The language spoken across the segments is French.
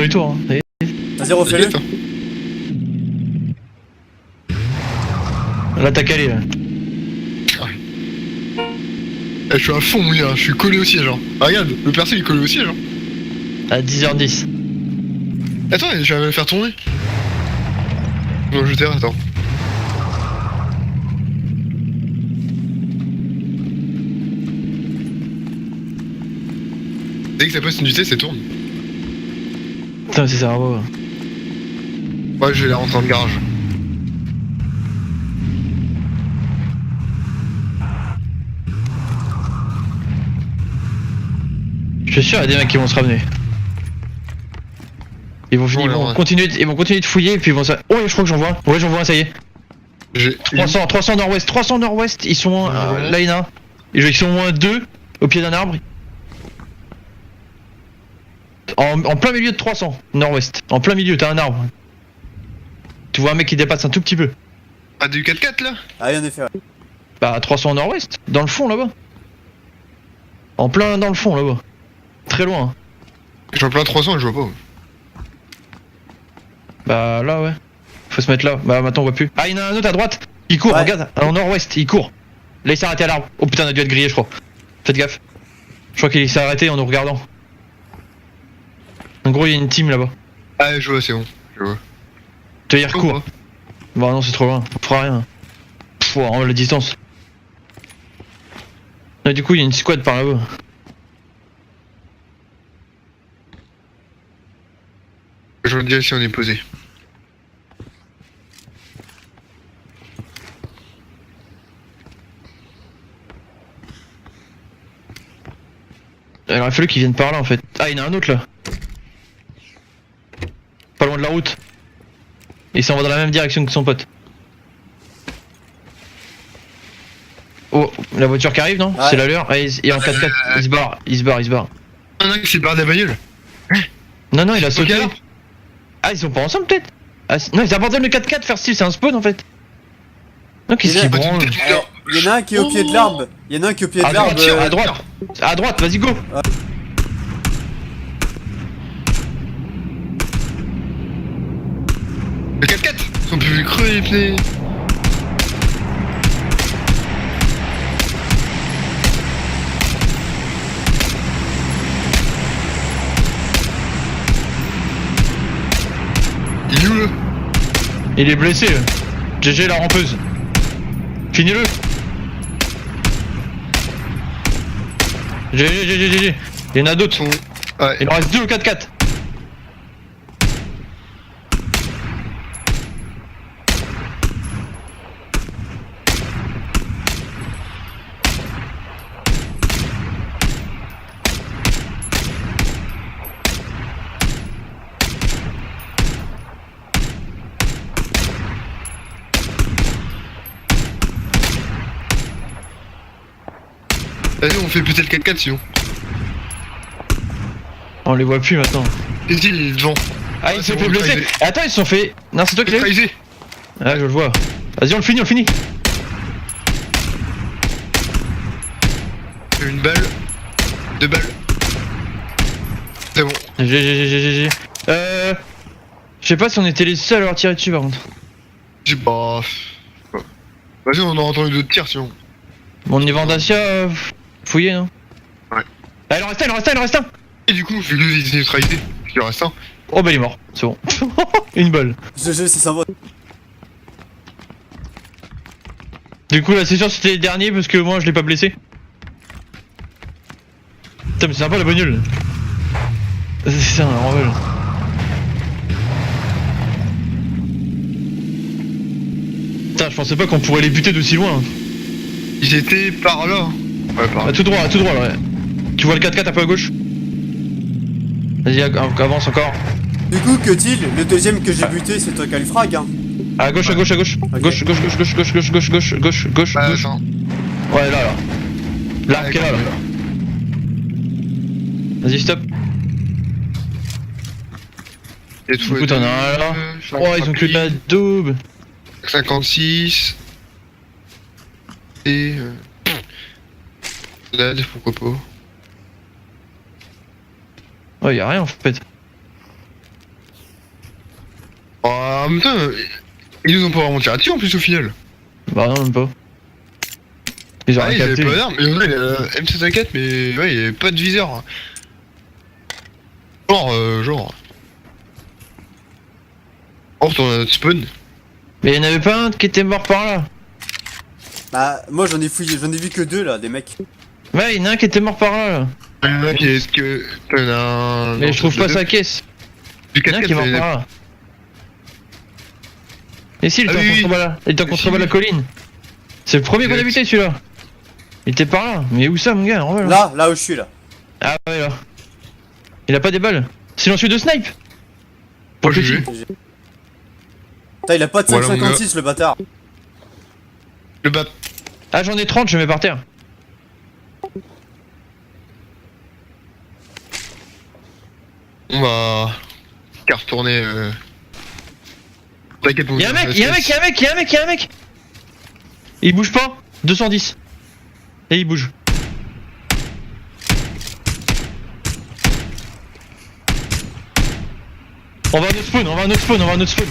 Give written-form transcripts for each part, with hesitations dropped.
demi-tour. Hein. Vas-y, refais-le. Là, t'as calé là. Je suis à fond, oui, hein. Je suis collé au siège. Hein. Ah, regarde, le perso il est collé au siège. Hein. À 10h10. Attends, je vais le faire tourner. Non, je t'arrête, attends. Dès que ça passe une vitesse, ça tourne. Putain, c'est cerveau. Ouais, je vais la rentrer dans le garage. Je suis sûr, il y a des mecs qui vont se ramener. Ils vont, finir, ils vont continuer de fouiller et puis ils vont ça. Oh, je crois que j'en vois un. Ouais, j'en vois un, ça y est. 300 nord-ouest, 300 nord-ouest, ils sont là, il y en a un. Ils sont au moins 2 au pied d'un arbre. En plein milieu de 300 nord-ouest. En plein milieu, t'as un arbre. Tu vois un mec qui dépasse un tout petit peu. Ah, du 4x4 là? Ah oui, en effet, ouais. Bah, 300 nord-ouest, dans le fond là-bas. En plein dans le fond là-bas. Très loin. Hein. Je suis en plein 300 et je vois pas. Bah là ouais. Faut se mettre là. Bah maintenant on voit plus. Ah, il y en a un autre à droite. Il court, ouais. Regarde. En nord-ouest, il court. Là il s'est arrêté à l'arbre. Oh putain, on a dû être grillé, je crois. Faites gaffe. Je crois qu'il s'est arrêté en nous regardant. En gros, il y a une team là-bas. Ah, je vois, c'est bon. Je vois. Tu veux dire court. Bah non, c'est trop loin. On fera rien. Pff, la distance. Là du coup, il y a une squad par là-bas. Je veux dire si on est posé. Il aurait fallu qu'ils viennent par là en fait. Ah, il y en a un autre là. Pas loin de la route. Et il s'en va dans la même direction que son pote. Oh, la voiture qui arrive, non? Ouais. C'est la leur. Ah, il est en 4x4. Il se barre, il se barre, il se barre. Un mec qui s'est barré de la bagnole. Non, non, il a sauté. Ok. Ah, ils sont pas ensemble peut-être? Ah, non, ils abandonnent le 4x4 faire style, c'est un spawn en fait. Non, qu'est-ce qu'ils branlent? Il y en a un qui est au pied de l'arbre. Il y en a un qui est au pied de l'arbre. À droite. À droite, vas-y, go. Le 4x4 ils sont plus creux les pneus. Il est où là? Il est blessé. GG la rampeuse. Finis-le. GG, GG, GG. Il y en a d'autres. Ouais. Il en reste 2 au 4x4. Vas-y, on fait péter le 4x4 sinon. On les voit plus maintenant. Ici, il est devant. Ah, ils se sont fait blesser. Attends, ils se sont fait. Non, c'est toi qui l'as eu. Ah, je le vois. Vas-y, on le finit, on le finit. Une balle. 2 balles. C'est bon. GG. Je sais pas si on était les seuls à leur tirer dessus par contre. J'ai pas. Vas-y, on a entendu d'autres tirs sinon. Bon, on y va en Dacia fouillé, non? Ouais. Ah, il en reste un. Et du coup, vu que il est neutralisé, il en reste un. Oh bah il est mort, c'est bon. Une balle. Je c'est sympa. Du coup là c'est sûr c'était le dernier parce que moi je l'ai pas blessé. Putain mais c'est sympa la bagnole. C'est ça un envol. Putain je pensais pas qu'on pourrait les buter d'aussi loin. Ils étaient par là. Ouais, par là. Ah, tout droit ouais. Tu vois le 4x4 un peu à gauche? Vas-y avance encore. Du coup, que-t-il? Le deuxième que j'ai buté, c'est toi qui as le frag, hein. À gauche, à gauche. Ok. Gauche. Bah, attends. Ouais là. L'arbre qui est là. Vas-y stop. Et Du coup t'en as un là. Oh ils ont que de la daube. 56. Et LED, pourquoi pas. Oh y'a rien en fait. Oh, en même temps, ils nous ont pas vraiment tiré dessus en plus au final. Bah non, même pas. Ils ont Ah, rien ils avaient capté. pas d'armes, mais en vrai, il a M7A4, mais ouais, il y avait pas de viseur. Genre. On retourne à notre spawn. Mais y'en avait pas un qui était mort par là. Bah, moi j'en ai fouillé, j'en ai vu que 2 là, des mecs. Ouais, y'en a un qui était mort par là. Est-ce que t'en as un. Mais je trouve pas sa caisse. Du Y'en a un qui est mort 4-4, par là. Et si, il était Ah en oui, oui. contrebas là. Il était en Si, contrebas de la oui. colline. C'est le premier qu'on a Direct. buté celui-là. Il était par là. Mais où ça, mon gars, en vrai, Là où je suis là. Ah ouais, là. Il a pas des balles. Silencieux de snipe. Pour Moi, le j'ai petit. vu. Putain, il a pas de Voilà, 5,56 le bâtard. Le bat. Ah, j'en ai 30, je mets par terre. On va. Qu'à retourner. T'inquiète, mon Y'a un gars, mec, y'a un mec, y'a un mec, y'a un mec, y'a un mec. Il bouge pas. 210. Et il bouge. On va à notre spawn, on va à notre spawn, on va à notre spawn.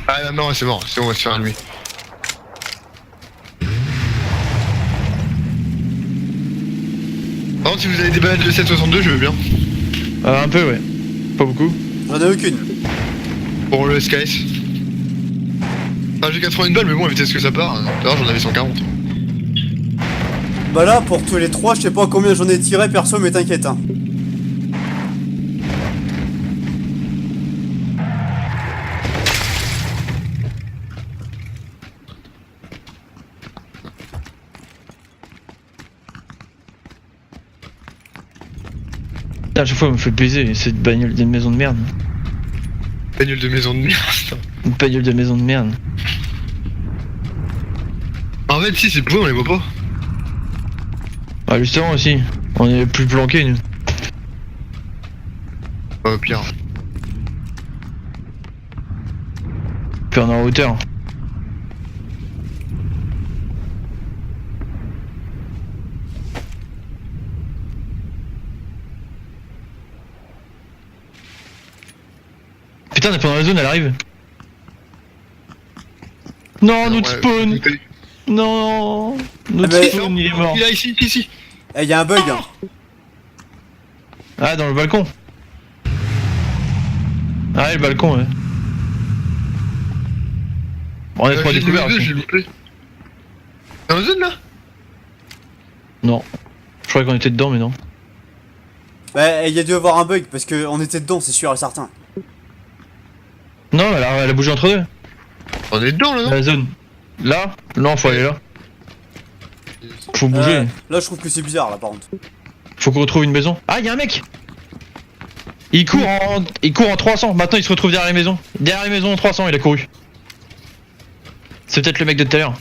Ah non, c'est mort, c'est bon, on va se faire allumer. Par contre, si vous avez des balles de 7,62, je veux bien. Un peu, ouais. Pas beaucoup. J'en ai aucune. Pour le SKS. Enfin, j'ai 81 balles, mais bon, à vitesse que ça part. D'ailleurs, j'en avais 140. Bah là, pour tous les 3, je sais pas combien j'en ai tiré perso, mais t'inquiète hein. À chaque fois, il me fait baiser cette bagnole de maison de merde. Bagnole de maison de merde. Une bagnole de maison de merde. En fait, si, c'est pourri, on les voit pas. Ah, justement aussi. On est plus planqués, nous. Pire. Puis on est en hauteur. Putain, on est pas dans la zone, elle arrive. Non, notre Ouais, spawn. écoutez. Non, notre Ah, mais- spawn, il est mort. Il est là, ici. Eh, y'a un bug hein. Ah, dans le balcon. Ah, ouais, le balcon, ouais. Bon, on est trois J'ai découverts. loupé, aussi. j'ai loupé. Dans la zone là? Non. Je croyais qu'on était dedans, mais non. Bah, il y a dû y avoir un bug parce qu'on était dedans, c'est sûr et certain. Non, elle a bougé entre deux. On est dedans là, non? La zone. Là? Non, faut aller là. Faut bouger. Là, je trouve que c'est bizarre là par contre. Faut qu'on retrouve une maison. Ah, y'a un mec! Il court en 300. Maintenant, il se retrouve derrière les maisons. Derrière les maisons en 300, il a couru. C'est peut-être le mec de tout à l'heure.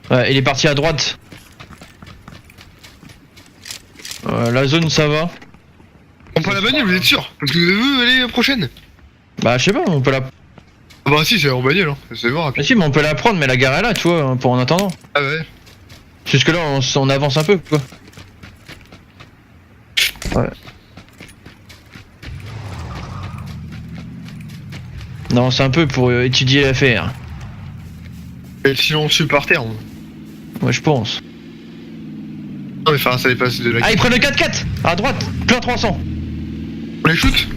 Ouais, il est parti à droite. La zone, ça va. On prend la bagnole, vous êtes sûr? Parce que vous avez vu, elle est prochaine. Bah, je sais pas, on peut la. Ah bah si, c'est en bagnole, hein. C'est bon, Ah, rapide. si, mais on peut la prendre, mais la gare est là, tu vois, pour en attendant. Ah ouais. Jusque là, on avance un peu, quoi. Ouais. Non, c'est un peu pour étudier l'affaire. Et sinon, on se par terre. Ouais, je pense. Non mais enfin, ça dépasse de la... Ah, ils prennent le 4x4 à droite, plein 300. On les shoot?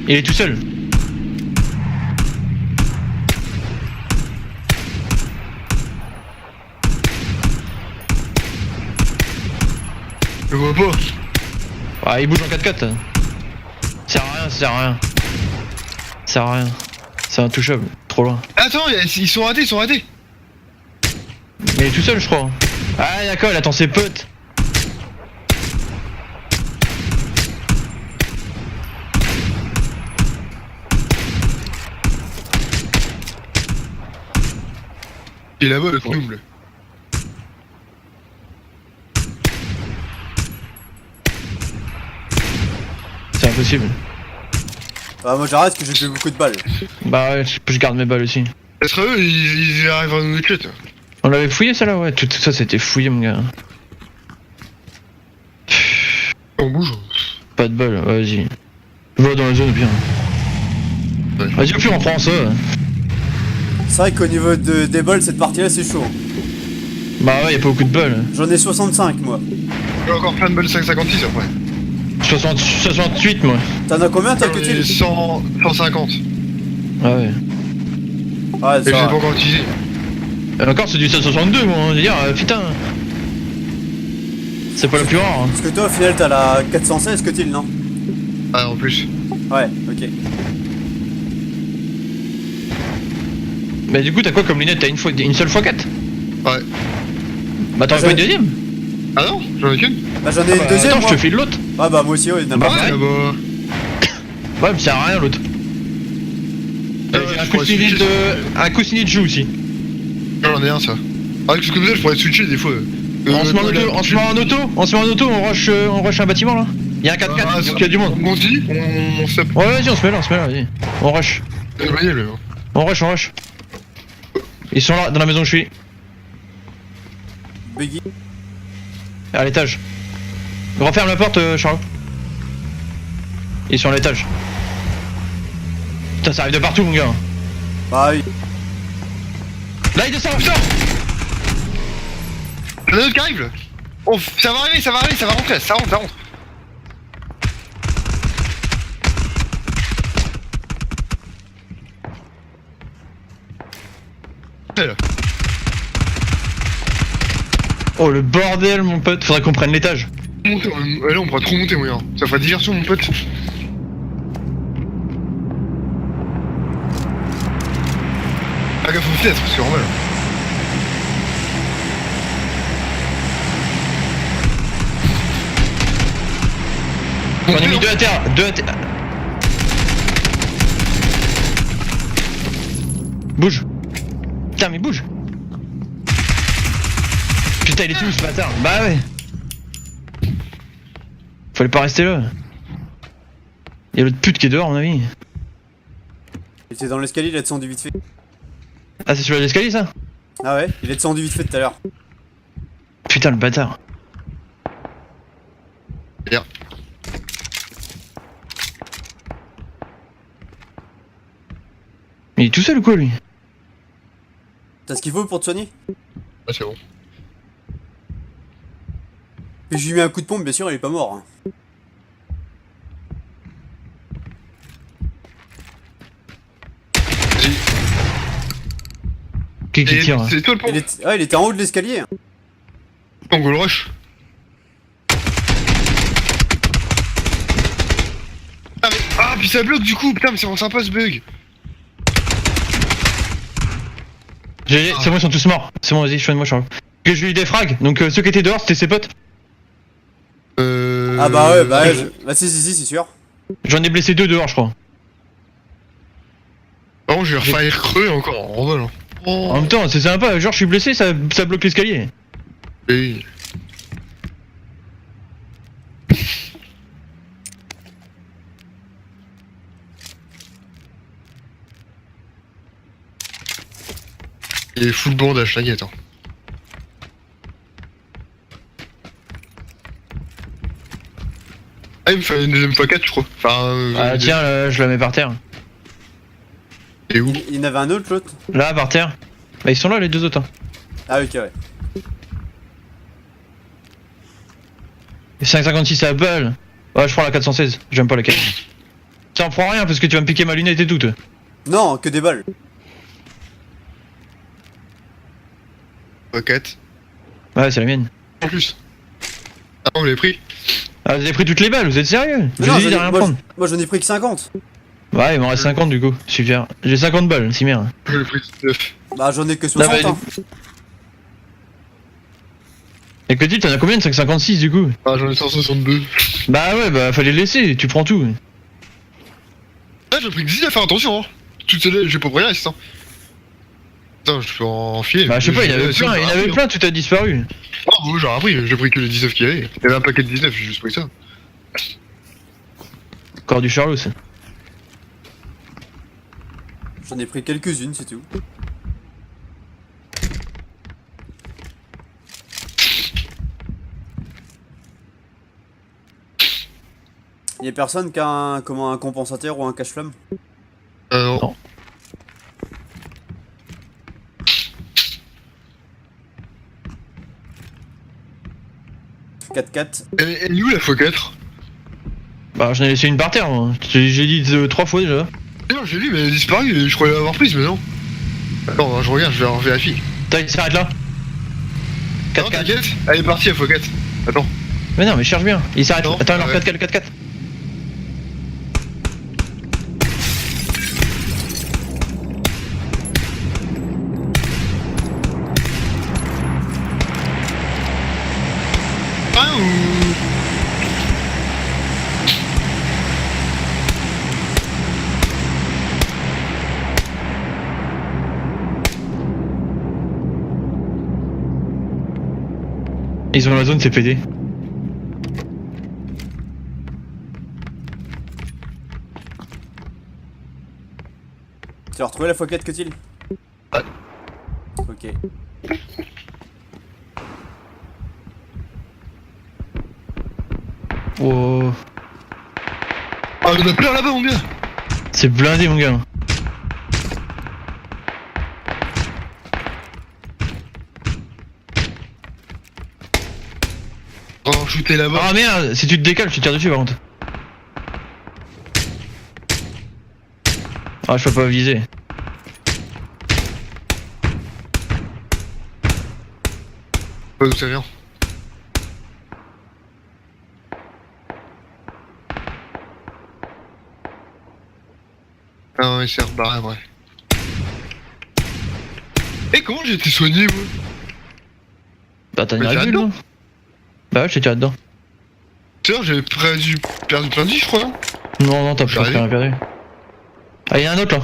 Il est tout seul. Je vois pas. Ah, il bouge en 4x4. Ça sert à rien, ça sert à rien. Ça sert à rien. C'est intouchable, trop loin. Attends, ils sont ratés, Mais il est tout seul, je crois. Ah, d'accord, il attend ses potes. Il est là-bas, le double. C'est impossible. Bah, moi j'arrête parce que j'ai fait beaucoup de balles. Bah ouais, je garde mes balles aussi. Ça serait eux, ils arrivent à nous éclater. On l'avait fouillé ça là, ouais. Tout ça c'était fouillé, mon gars. On bouge. Pas de balles, vas-y. Va dans la zone, bien. Vas-y, au pire, on prend ça. C'est vrai qu'au niveau des balles, cette partie-là, c'est chaud. Bah ouais, y'a pas beaucoup de balles. J'en ai 65, moi. J'ai encore plein de balles 5,56 après. 68, moi. T'en as combien, toi, J'en que ai tu 150. Ah ouais. Ouais, Et je l'ai ça pas va. encore utilisé. Et encore, c'est du 762, moi. Je veux dire, putain. C'est pas la plus rare. Hein. Parce que toi, au final, t'as la 416, que non? Ah, en plus. Ouais, ok. Mais du coup, t'as quoi comme lunette? T'as une seule x4? Ouais. Bah t'en as pas une deuxième? Ah non, j'en ai qu'une. Bah, j'en ai une deuxième, Attends, moi. je te file l'autre. Ah, bah, moi aussi, ouais, Bah n'importe ouais, quoi. bah. Ouais, mais ça sert à rien l'autre. Ah ouais, J'ai je pourrais switcher. un coussinet de joue aussi. J'en ai un, ça. Ah, parce que comme ça, je pourrais switcher des fois. On se met en auto, on rush un bâtiment là. Y'a un 4x4, donc y'a du monde. On se dit, on se tape. Ouais, vas-y, on se met là, vas-y. On rush. On rush. Ils sont là, dans la maison où je suis. Buggy. À l'étage. Referme la porte, Charles. Ils sont à l'étage. Putain, ça arrive de partout, mon gars. Bah, oui. Là, il descend, putain. Y'en a un autre qui arrive là. Oh, ça va arriver, ça va rentrer, ça rentre. Là. Oh, le bordel, mon pote. Faudrait qu'on prenne l'étage. Monter, là on pourra trop monter moyen. Ça fera diversion mon pote. Ah gaffe aux fenêtres, c'est normal. J'en ai mis deux à terre, Bouge. Putain, mais bouge. Putain, il est tout ce bâtard. Bah ouais. Fallait pas rester là. Y'a l'autre pute qui est dehors, à mon avis. Il était dans l'escalier, il a descendu vite fait. Ah, c'est celui-là l'escalier, ça? Ah ouais, il est descendu vite fait tout à l'heure. Putain, le bâtard. Bien. Mais il est tout seul ou quoi, lui? T'as ce qu'il faut pour te soigner? Ah c'est bon. Et je lui mets un coup de pompe, bien sûr, il est pas mort. Hein. Qui tire? C'est toi le pont. Il était en haut de l'escalier. Hein. En goal rush. Ah mais. Ah puis ça bloque du coup, putain mais c'est vraiment sympa ce bug. C'est bon, ils sont tous morts. C'est bon, vas-y, soigne-moi, Charles. Que je lui ai eu des frags, donc ceux qui étaient dehors, c'était ses potes. Ah bah ouais, bah si, c'est sûr. J'en ai blessé deux dehors, je crois. Par contre, je vais refaire creux encore en vol. Hein. Oh. En même temps, c'est sympa, genre je suis blessé, ça bloque l'escalier. Oui. Il est full bandage, t'inquiète. Hein. Ah, il me fait une deuxième fois 4, je crois. Enfin. Ah tiens, je la mets par terre. Et où? Il y en avait un autre, l'autre. Là, par terre. Bah, ils sont là, les deux autres. Hein. Ah ok, ouais. Et 5,56 à la balle. Ouais, je prends la 416, j'aime pas la 4. Ça en prend rien parce que tu vas me piquer ma lunette et tout. Toi. Non, que des balles. Fois 4. Ouais, c'est la mienne. En plus. Ah, vous l'avez pris? Ah, vous avez pris toutes les balles, vous êtes sérieux? Je Non, vous ai dit de rien prendre. moi j'en ai pris que 50. Ouais, il m'en reste 50 du coup, super. J'ai 50 balles, si merde. Je l'ai pris 19. Bah j'en ai que 60. mais- Hein. Et que dis, t'en as combien de 5,56 du coup? Ah, j'en ai 162. Bah ouais, bah fallait le laisser, tu prends tout. Ah, j'ai pris que 19, faire attention, hein. Tout celle-là, j'ai pas pris reste, hein. Putain, je peux en filer. Bah je sais pas, il y en avait plein, tout a disparu. Ah, bon, j'aurais appris, j'ai pris que les 19 qu'il y avait. Il y avait un paquet de 19, j'ai juste pris ça. Encore du Charlos. J'en ai pris quelques-unes, c'est tout. Y'a personne qui a un compensateur ou un cache-flamme? Non. Non. Quatre 4 Elle est où la x4? Bah, j'en ai laissé une par terre, moi. J'ai dit 3 fois déjà. Non, j'ai vu, mais elle a disparu, je croyais l'avoir prise, mais non. Attends, je regarde, je vais vérifier. Putain, il s'arrête là. Non, 4-4. t'inquiète, elle est partie à x4. Attends. Mais non, mais cherche bien. Il s'arrête. Non, Attends, alors ouais. 4-4, 4-4. Ah, ou... Ils ont la zone, c'est pédé. Tu as retrouvé la x4 que t'il? Ouais. Ok. Oh. Ah, il y en a plein là-bas, mon gars. C'est blindé, mon gars. On va en shooter là-bas. Ah merde, si tu te décales, je te tire dessus par contre. Ah, je peux pas viser. Pas d'où ça vient. Ah ouais, c'est rebarré, ouais. Et comment j'ai été soigné, moi? Bah, t'as une Mais t'es régule, là-dedans non? Bah ouais, je t'ai tiré dedans. Tu sais, j'avais perdu plein de vie, je crois, non? Non, non, t'as plus J'arrive. rien perdu. Ah, y'en a un autre là.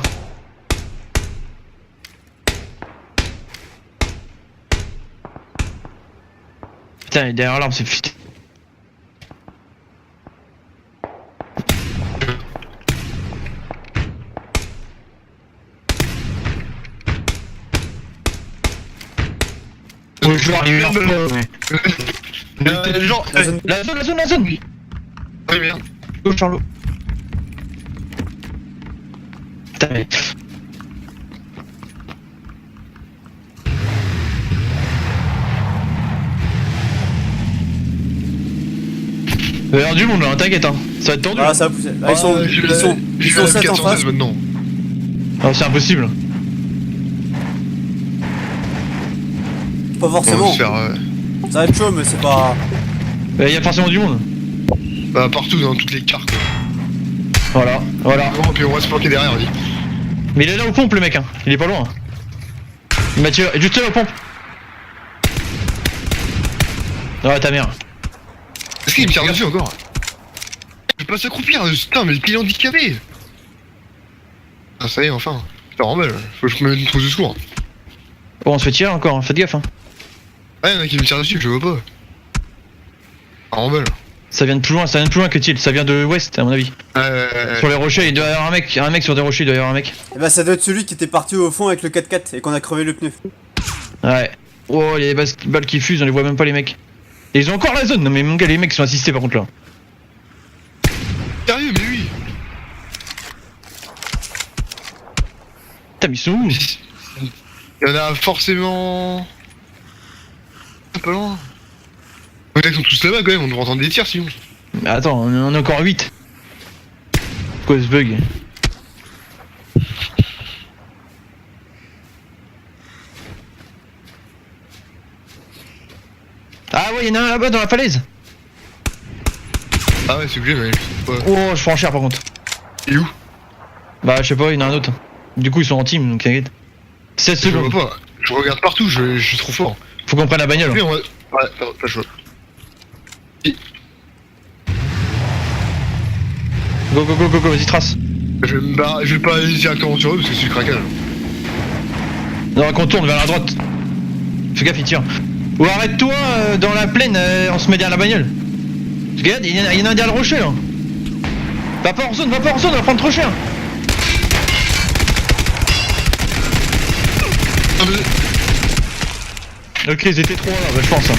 Putain, il est derrière l'arbre, c'est putain. Oh, je vais arriver en fond, mais- Genre, La zone- La zone. oui, merde. Go, Charlot. Putain, mais... Il va y avoir du monde là, t'inquiète hein. Ça va être tendu. Ah, hein. ça va pousser. Ah, ils sont, j'ai ils sont, ils sont 7 en face. maintenant. Ah, c'est impossible. Pas On va forcément. se faire Ça va être chaud, mais c'est pas. Il y a forcément du monde. bah, partout dans toutes les cartes. Voilà, voilà. Bon, puis on va se planquer derrière, on dit. Mais il est là aux pompes le mec hein. Il est pas loin. Il m'a tiré juste là aux pompes. Ah ta mère. Est-ce qu'il me tire dessus encore? Je peux pas s'accroupir, putain, mais le client handicapé. Ah, ça y est, enfin. Putain, en mal, faut que je me mette une trousse de secours. Oh on se fait tirer encore, hein. Faites gaffe hein. Ouais, y'en a qui me tire dessus, je vois pas. Ah, en mal. Ça vient de plus loin que Thiel, ça vient de ouest à mon avis. Sur les rochers, il doit y avoir un mec sur des rochers, il doit y avoir un mec. Eh bah, ça doit être celui qui était parti au fond avec le 4x4 et qu'on a crevé le pneu. Ouais. Oh il y a des balles qui fusent, on les voit même pas les mecs. Et ils ont encore la zone, non mais mon gars les mecs sont assistés par contre là. Sérieux, mais oui. Putain mais ils sont où? Il y en a forcément. Pas loin. Les mecs sont tous là-bas quand même, on devrait entendre des tirs sinon. Mais attends, on en a encore 8. Quoi ce bug? Ah ouais, y'en a un là-bas dans la falaise. Ah ouais, c'est obligé, mais. Ouais. Oh, je prends cher par contre. Il est où? Bah, je sais pas, il y en a un autre. Du coup, ils sont en team, donc t'inquiète. 16 Je vois secondes. pas. Je regarde partout, je suis trop fort. Faut qu'on prenne la bagnole. Oui, on va. Ouais, pas chaud. Go, go, go, go, go, vas-y, trace. Je vais me barrer, je vais pas aller directement sur eux parce que c'est du craquage. Non, qu'on tourne vers la droite. Fais gaffe, il tire. Ou arrête-toi dans la plaine, on se met derrière la bagnole. Regarde, il y en a un derrière le rocher là. Va pas en zone, on va prendre trop cher. Ah, mais... Ok, ils étaient trop là, bah, je pense. Hein.